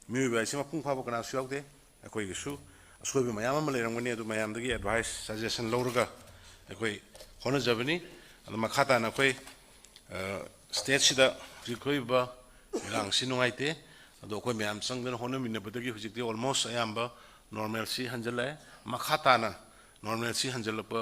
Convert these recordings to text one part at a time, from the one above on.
ꯃꯤꯑꯣꯏꯕ ꯍꯥꯏꯁꯤ ꯃꯄꯨꯡ ꯐꯥꯕ ꯀꯅꯥꯁꯨ ꯌꯥꯎꯗꯦ ꯑꯩꯈꯣꯏꯒꯤꯁꯨ ꯑꯁꯣꯏꯕ ꯃꯌꯥꯝ ꯑꯃ ꯂꯩꯔꯝꯒꯅꯤ ꯑꯗꯨ ꯃꯌꯥꯝꯗꯒꯤ ꯑꯦꯗꯚꯥꯏꯁ ꯁꯖꯦꯁꯟ ꯂꯧꯔꯒ ꯑꯩꯈꯣꯏ ꯍꯣꯠꯅꯖꯕꯅꯤ ꯑꯗꯨ ꯃꯈꯥ ꯇꯥꯅ ꯑꯩꯈꯣꯏ ꯁ꯭ꯇꯦꯠꯁꯤꯗ ꯍꯧꯖꯤꯛ ꯊꯣꯛꯏꯕ ꯏꯔꯥꯡꯁꯤ ꯅꯨꯡꯉꯥꯏꯇꯦ ꯑꯗꯣ ꯑꯩꯈꯣꯏ ꯃꯌꯥꯝ ꯆꯪꯗꯅ ꯍꯣꯠꯅꯃꯤꯟꯅꯕꯗꯒꯤ ꯍꯧꯖꯤꯛꯇꯤ ꯑꯣꯜꯃꯣꯁ ꯑꯌꯥꯝꯕ ꯅꯣꯔꯃꯦꯜꯁꯤ ꯍꯟꯖꯜꯂꯛꯑꯦ ꯃꯈꯥ ꯇꯥꯅ ꯅꯣꯔꯃꯦꯜꯁꯤ ꯍꯟꯖꯜꯂꯛꯄ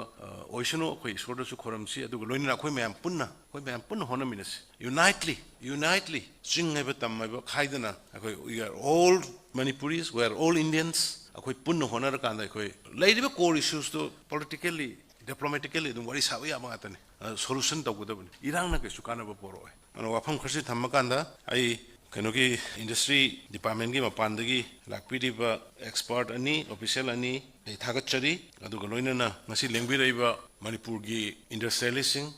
ꯑꯣꯏꯁꯅꯨ ꯑꯩꯈꯣꯏ ꯏꯁꯣꯔꯗꯁꯨ ꯈꯣꯏꯔꯝꯁꯤ ꯑꯗꯨꯒ ꯂꯣꯏꯅꯅ ꯑꯩꯈꯣꯏ ꯃꯌꯥꯝ ꯄꯨꯟꯅ ꯍꯣꯠꯅꯃꯤꯟꯅꯁꯤ ꯌꯨꯅꯥꯏꯠꯂꯤ ꯆꯤꯡ ꯍꯥꯏꯕ ꯇꯝ ꯍꯥꯏꯕ ꯈꯥꯏꯗꯅ ꯑꯩꯈꯣꯏ we are all Manipuris we are all Indians ꯑꯩꯈꯣꯏ ꯄꯨꯟꯅ ꯍꯣꯠꯅꯔꯀꯥꯟꯗ ꯑꯩꯈꯣꯏ ꯂꯩꯔꯤꯕ ꯀꯣꯔ ꯏꯁꯨꯁꯇꯨ ꯄꯣꯂꯤꯇꯤꯀꯦꯜꯂꯤ ꯗꯤꯄ꯭ꯂꯣꯃꯦꯇꯤꯀꯦꯜꯂꯤ ꯑꯗꯨꯝ ꯋꯥꯔꯤ ꯁꯥꯕ ꯌꯥꯕ ꯉꯥꯛꯇꯅꯤ ꯁꯣꯂꯨꯁꯟ ꯇꯧꯒꯗꯕꯅꯤ ꯏꯔꯥꯡꯅ ꯀꯩꯁꯨ ꯀꯥꯟꯅꯕ ꯄꯣꯔꯛꯑꯣꯏ ꯑꯗꯨꯅ ꯋꯥꯐꯝ ꯈꯔꯁꯤ ꯊꯝꯃꯀꯥꯟꯗ ꯑꯩ ꯀꯩꯅꯣꯒꯤ ꯏꯟꯗꯁꯇ꯭ꯔꯤ ꯗꯤꯄꯥꯔꯠꯃꯦꯟꯒꯤ ꯃꯄꯥꯟꯗꯒꯤ ꯂꯥꯛꯄꯤꯔꯤꯕ ꯑꯦꯛꯁꯄꯥꯔꯠ ꯑꯅꯤ ꯑꯣꯐꯤꯁꯤꯌꯦꯜ ꯑꯅꯤ ꯑꯩ ꯊꯥꯒꯠꯆꯔꯤ ꯑꯗꯨꯒ ꯂꯣꯏꯅꯅ ꯉꯁꯤ ꯂꯦꯡꯕꯤꯔꯛꯏꯕ ꯃꯅꯤꯄꯨꯔꯒꯤ ꯏꯟꯗꯁꯇ꯭ꯔꯤꯌꯦꯂꯤꯁꯁꯤꯡ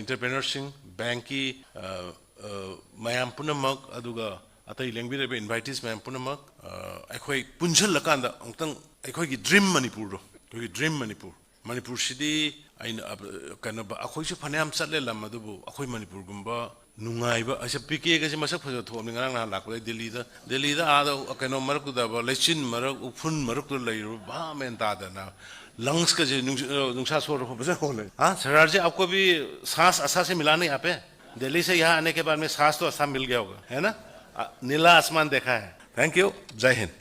ꯏꯟꯇꯔꯄ꯭ꯔꯦꯅꯔꯁꯤꯡ ꯕꯦꯡꯀꯤ ꯃꯌꯥꯝ ꯄꯨꯝꯅꯃꯛ ꯑꯗꯨꯒ ꯑꯇꯩ ꯂꯦꯡꯕꯤꯔꯛꯏꯕ ꯏꯟꯚꯥꯏꯇꯤꯁ ꯃꯌꯥꯝ ꯄꯨꯝꯅꯃꯛ ꯑꯩꯈꯣꯏ ꯄꯨꯟꯁꯤꯜꯂꯀꯥꯟꯗ ꯑꯃꯨꯛꯇꯪ ꯑꯩꯈꯣꯏꯒꯤ ꯗ꯭ꯔꯤꯝ ꯃꯅꯤꯄꯨꯔꯗꯣ ꯑꯩꯈꯣꯏꯒꯤ ꯗ꯭ꯔꯤꯝ ꯃꯅꯤꯄꯨꯔꯁꯤꯗꯤ ꯑꯩꯅ ꯀꯩꯅꯣ ꯑꯩꯈꯣꯏꯁꯨ ꯐꯅꯌꯥꯝ ꯆꯠꯂꯦ ꯂꯝ ꯑꯗꯨꯕꯨ ꯑꯩꯈꯣꯏ ꯃꯅꯤꯄꯨꯔꯒꯨꯝꯕ ꯅꯨꯡꯉꯥꯏꯕ ꯑꯁꯦ ꯄꯤꯀꯦꯒꯁꯦ ꯃꯁꯛ ꯐꯖꯕ ꯊꯣꯛꯑꯕꯅꯤ ꯉꯔꯥꯡ ꯅꯍꯥꯟ ꯂꯥꯛꯄꯗ ꯗꯦꯜꯂꯤꯗ ꯑꯥꯗ ꯀꯩꯅꯣ ꯃꯔꯛꯇꯨꯗ ꯂꯩꯆꯤꯟ ꯃꯔꯛ ꯎꯐꯨꯟ ꯃꯔꯛꯇꯨꯗ लंग्स भामें तादना लंग्स का नुसा सोर होले हाँ सरदार जी आपको भी सांस आशा से मिला नहीं यहाँ पे दिल्ली से यहाँ आने के बाद में सांस तो आसाम मिल गया होगा है ना नीला आसमान देखा है थैंक यू जय हिंद